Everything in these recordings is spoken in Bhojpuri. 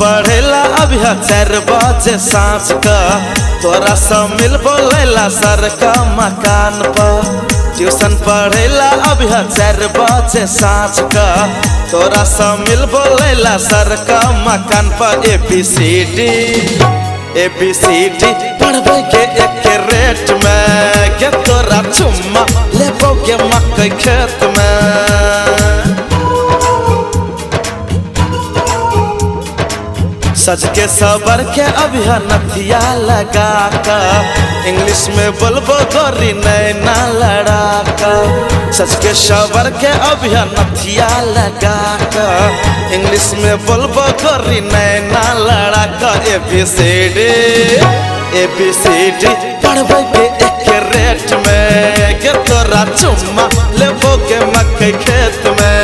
पढ़ेला अभी 4 बजे सांझ का, तोरा सब मिल बोलेला सर का मकान पर। ट्यूशन पढ़ेला अभी 4 बजे सांझ का, तोरा सब मिल बोलेला सर का मकान पर। ABCD पढ़बे के एक रेट में, के तोरा चुम्मा लेबो के मकई खेत में। सज के सबर के अभी नथिया लगा कर, इंग्लिश में बोलबो गोरी नैना लड़ा कर। सज के सबर के अभी नथिया लगा कर, इंग्लिश में बोलबो गोरी नैना लड़ा कर। ABCD पढ़बे के एक रेट में, के तोरा चुम्मा लेबो के मकई खेत में।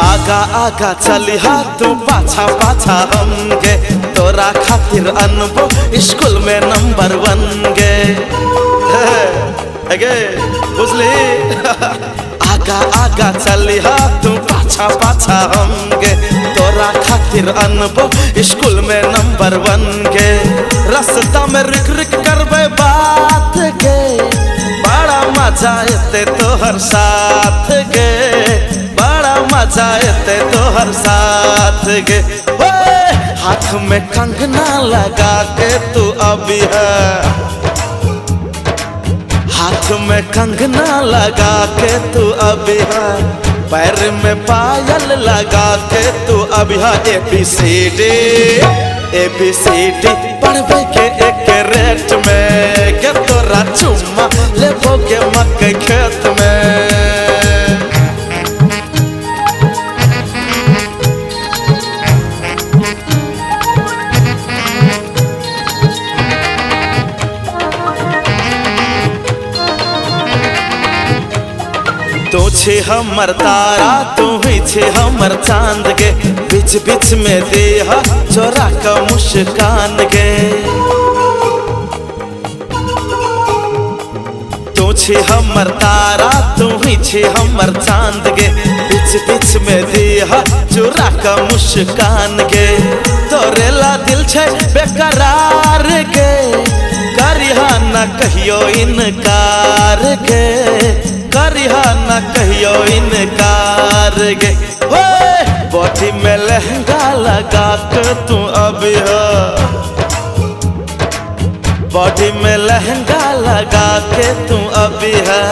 आगा आगा चली तू पाछा पाछा हम गे, तोरा खातिर अनबो स्कूल में नंबर 1 गे। बुझली? आगा आगा चली तू पाछा पाछा हम गे, तोरा खातिर अनबो स्कूल में नंबर 1 गे। रास्ता में रुक रुक करबे बात गे, बड़ा मजा आते तोहर साथ गे, बड़ा मजा आते तोहर साथ गे। हाथ में कंगना लगा के तू अभी है, हाथ में कंगना लगा के तू अभी है, पैर में पायल लगा के तू अभी है। ABCD पढ़बे के एक रेट में, के तोरा चुम्मा लेबो के मकई खेत में। तू छे हमर तारा, तू ही छे हमर चांद गे, बीच बीच में देहा चोरा का मुस्कान गे। तू छे हमर तारा, तू ही छे हमर चांद गे, बीच बीच में देहा चोरा का मुस्कान गे। तोरे ला दिल छे बेकरार गे, करिहा न कहियो इनकार गे, करिहा न कहियो इनकार गे। बॉडी में लहंगा लगा के तू अभी है, बॉडी में लहंगा लगा के तू अभी है,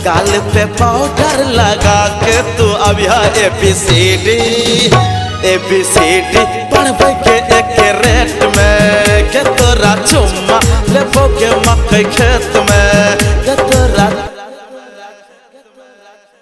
गाल पे पाउडर लगा के तू अभी है। ABCD पढ़बे के एक रेट में, के तोरा चुम्मा लेबो के मकई खेत में, के तोरा